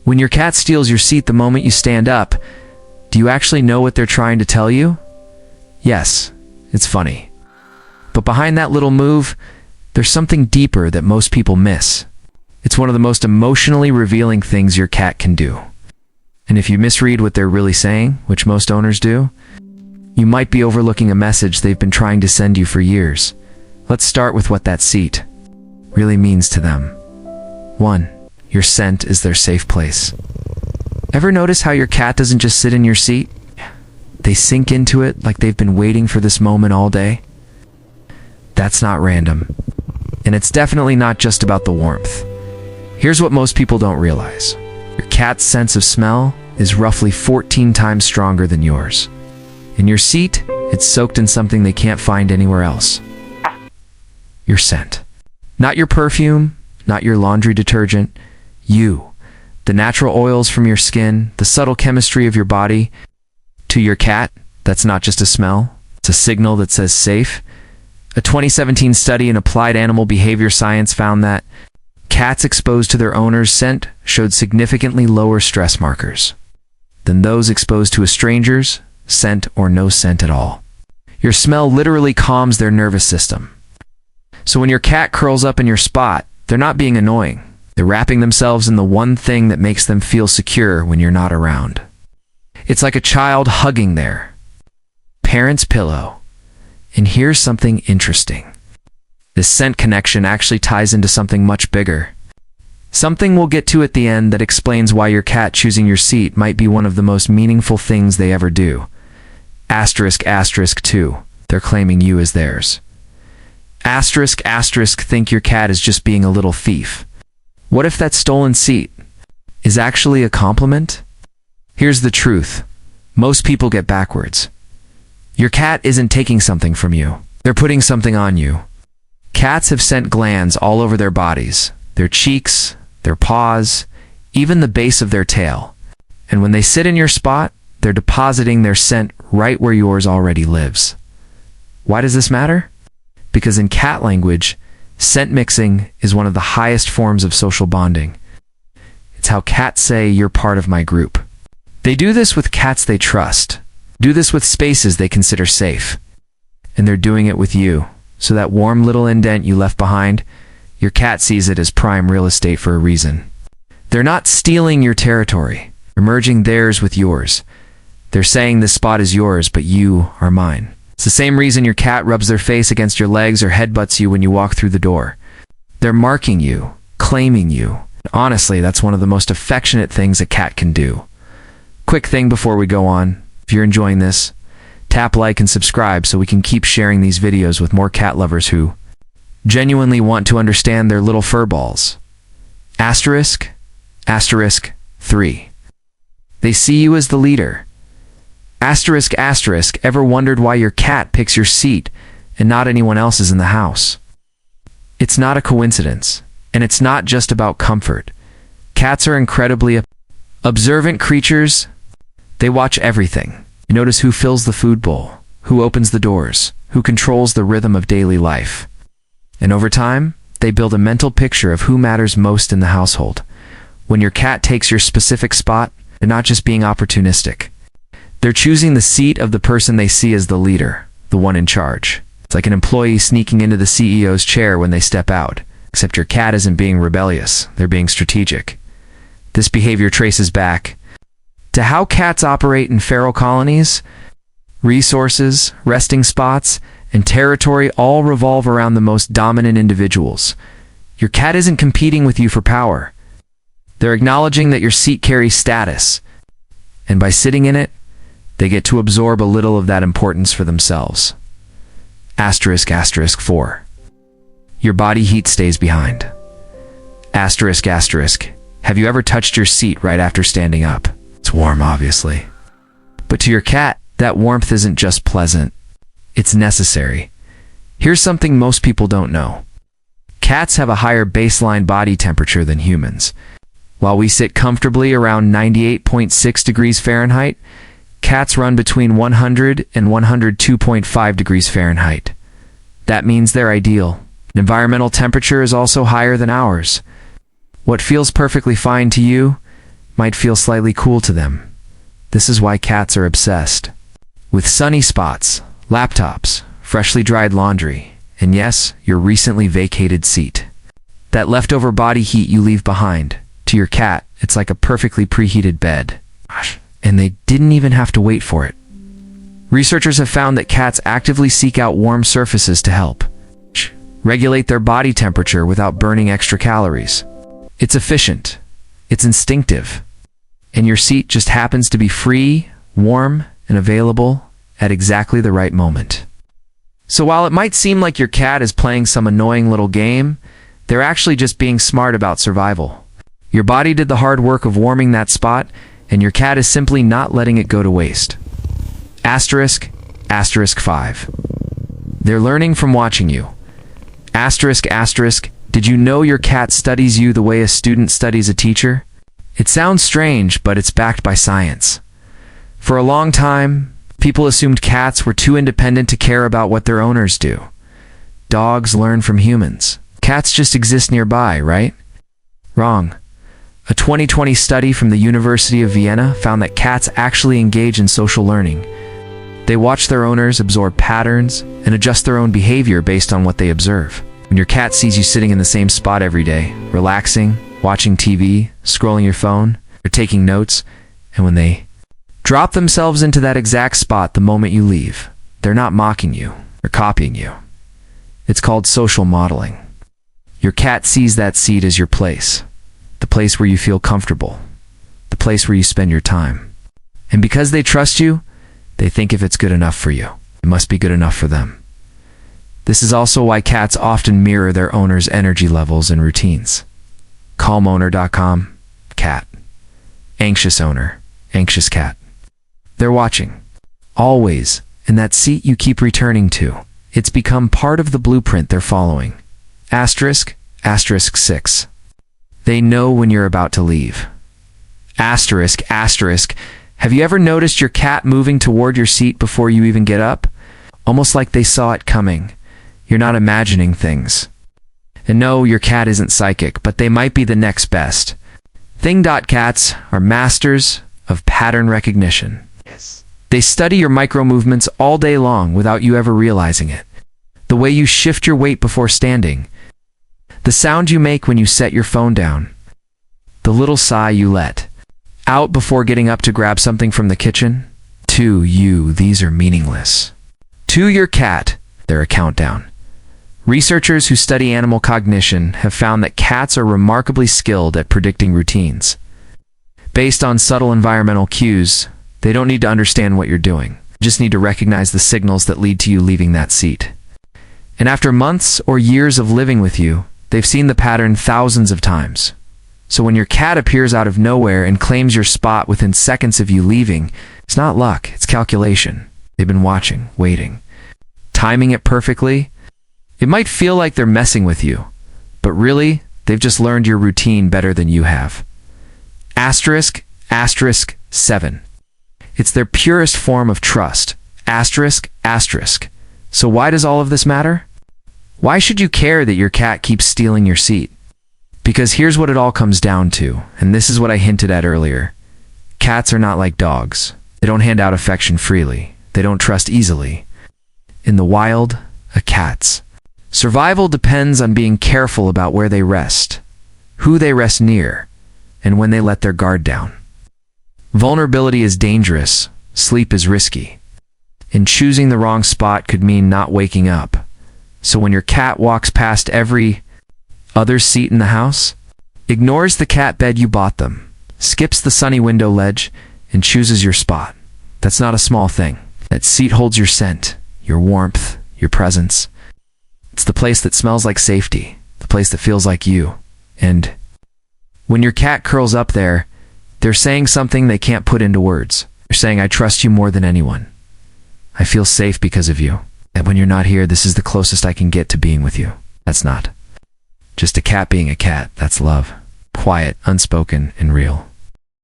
When your cat steals your seat the moment you stand up, do you actually know what they're trying to tell you? Yes, it's funny. But behind that little move, there's something deeper that most people miss. It's one of the most emotionally revealing things your cat can do. And if you misread what they're really saying, which most owners do, you might be overlooking a message they've been trying to send you for years. Let's start with what that seat really means to them. 1. Your scent is their safe place. Ever notice how your cat doesn't just sit in your seat? They sink into it like they've been waiting for this moment all day? That's not random. And it's definitely not just about the warmth. Here's what most people don't realize. Your cat's sense of smell is roughly 14 times stronger than yours. In your seat, it's soaked in something they can't find anywhere else. Your scent. Not your perfume, not your laundry detergent. You. The natural oils from your skin, the subtle chemistry of your body. To your cat, that's not just a smell. It's a signal that says safe. A 2017 study in applied animal behavior science found that cats exposed to their owner's scent showed significantly lower stress markers than those exposed to a stranger's scent or no scent at all. Your smell literally calms their nervous system. So when your cat curls up in your spot, they're not being annoying. They're wrapping themselves in the one thing that makes them feel secure when you're not around. It's like a child hugging their parent's pillow. And here's something interesting. This scent connection actually ties into something much bigger. Something we'll get to at the end that explains why your cat choosing your seat might be one of the most meaningful things they ever do. Asterisk, asterisk 2. They're claiming you as theirs. Asterisk, asterisk think your cat is just being a little thief. What if that stolen seat is actually a compliment? Here's the truth. Most people get backwards. Your cat isn't taking something from you. They're putting something on you. Cats have scent glands all over their bodies, their cheeks, their paws, even the base of their tail. And when they sit in your spot, they're depositing their scent right where yours already lives. Why does this matter? Because in cat language, scent mixing is one of the highest forms of social bonding. It's how cats say, "You're part of my group." They do this with cats they trust. Do this with spaces they consider safe. And they're doing it with you. So that warm little indent you left behind, your cat sees it as prime real estate for a reason. They're not stealing your territory, they're merging theirs with yours. They're saying this spot is yours, but you are mine. It's the same reason your cat rubs their face against your legs or headbutts you when you walk through the door. They're marking you, claiming you. Honestly, that's one of the most affectionate things a cat can do. Quick thing before we go on. If you're enjoying this, tap like and subscribe so we can keep sharing these videos with more cat lovers who genuinely want to understand their little fur balls. Asterisk, asterisk 3. They see you as the leader. Asterisk, asterisk, ever wondered why your cat picks your seat and not anyone else's in the house? It's not a coincidence, and it's not just about comfort. Cats are incredibly observant creatures. They watch everything. Notice who fills the food bowl, who opens the doors, who controls the rhythm of daily life. And over time, they build a mental picture of who matters most in the household. When your cat takes your specific spot, they're not just being opportunistic. They're choosing the seat of the person they see as the leader, the one in charge. It's like an employee sneaking into the CEO's chair when they step out, except your cat isn't being rebellious, they're being strategic. This behavior traces back to how cats operate in feral colonies. Resources, resting spots, and territory all revolve around the most dominant individuals. Your cat isn't competing with you for power. They're acknowledging that your seat carries status, and by sitting in it, they get to absorb a little of that importance for themselves. Asterisk, asterisk 4. Your body heat stays behind. Asterisk, asterisk. Have you ever touched your seat right after standing up? It's warm, obviously. But to your cat, that warmth isn't just pleasant. It's necessary. Here's something most people don't know. Cats have a higher baseline body temperature than humans. While we sit comfortably around 98.6 degrees Fahrenheit, cats run between 100 and 102.5 degrees Fahrenheit. That means they're ideal. Environmental temperature is also higher than ours. What feels perfectly fine to you might feel slightly cool to them. This is why cats are obsessed with sunny spots, laptops, freshly dried laundry, and yes, your recently vacated seat. That leftover body heat you leave behind. To your cat, it's like a perfectly preheated bed. And they didn't even have to wait for it. Researchers have found that cats actively seek out warm surfaces to help regulate their body temperature without burning extra calories. It's efficient, it's instinctive, and your seat just happens to be free, warm, and available at exactly the right moment. So while it might seem like your cat is playing some annoying little game, they're actually just being smart about survival. Your body did the hard work of warming that spot, and your cat is simply not letting it go to waste. Asterisk, asterisk 5. They're learning from watching you. Asterisk, asterisk, did you know your cat studies you the way a student studies a teacher? It sounds strange, but it's backed by science. For a long time, people assumed cats were too independent to care about what their owners do. Dogs learn from humans. Cats just exist nearby, right? Wrong. A 2020 study from the University of Vienna found that cats actually engage in social learning. They watch their owners absorb patterns and adjust their own behavior based on what they observe. When your cat sees you sitting in the same spot every day, relaxing, watching TV, scrolling your phone, or taking notes, and when they drop themselves into that exact spot the moment you leave, they're not mocking you or copying you. It's called social modeling. Your cat sees that seat as your place, the place where you feel comfortable, the place where you spend your time. And because they trust you, they think if it's good enough for you, it must be good enough for them. This is also why cats often mirror their owner's energy levels and routines. Calmowner.com, cat. Anxious owner, anxious cat. They're watching. Always, in that seat you keep returning to. It's become part of the blueprint they're following. Asterisk, asterisk 6. They know when you're about to leave. Asterisk, asterisk. Have you ever noticed your cat moving toward your seat before you even get up? Almost like they saw it coming. You're not imagining things. And no, your cat isn't psychic, but they might be the next best. Cats are masters of pattern recognition. Yes. They study your micro-movements all day long without you ever realizing it. The way you shift your weight before standing. The sound you make when you set your phone down. The little sigh you let out before getting up to grab something from the kitchen. To you, these are meaningless. To your cat, they're a countdown. Researchers who study animal cognition have found that cats are remarkably skilled at predicting routines. Based on subtle environmental cues, they don't need to understand what you're doing. You just need to recognize the signals that lead to you leaving that seat. And after months or years of living with you, they've seen the pattern thousands of times. So when your cat appears out of nowhere and claims your spot within seconds of you leaving, it's not luck, it's calculation. They've been watching, waiting, timing it perfectly. It might feel like they're messing with you, but really, they've just learned your routine better than you have. Asterisk, asterisk 7. It's their purest form of trust. Asterisk, asterisk. So why does all of this matter? Why should you care that your cat keeps stealing your seat? Because here's what it all comes down to, and this is what I hinted at earlier. Cats are not like dogs. They don't hand out affection freely. They don't trust easily. In the wild, a cat's survival depends on being careful about where they rest, who they rest near, and when they let their guard down. Vulnerability is dangerous. Sleep is risky. And choosing the wrong spot could mean not waking up. So when your cat walks past every other seat in the house, ignores the cat bed you bought them, skips the sunny window ledge, and chooses your spot. That's not a small thing. That seat holds your scent, your warmth, your presence. It's the place that smells like safety, the place that feels like you. And when your cat curls up there, they're saying something they can't put into words. They're saying, I trust you more than anyone. I feel safe because of you. And when you're not here, this is the closest I can get to being with you. That's not just a cat being a cat. That's love. Quiet, unspoken, and real.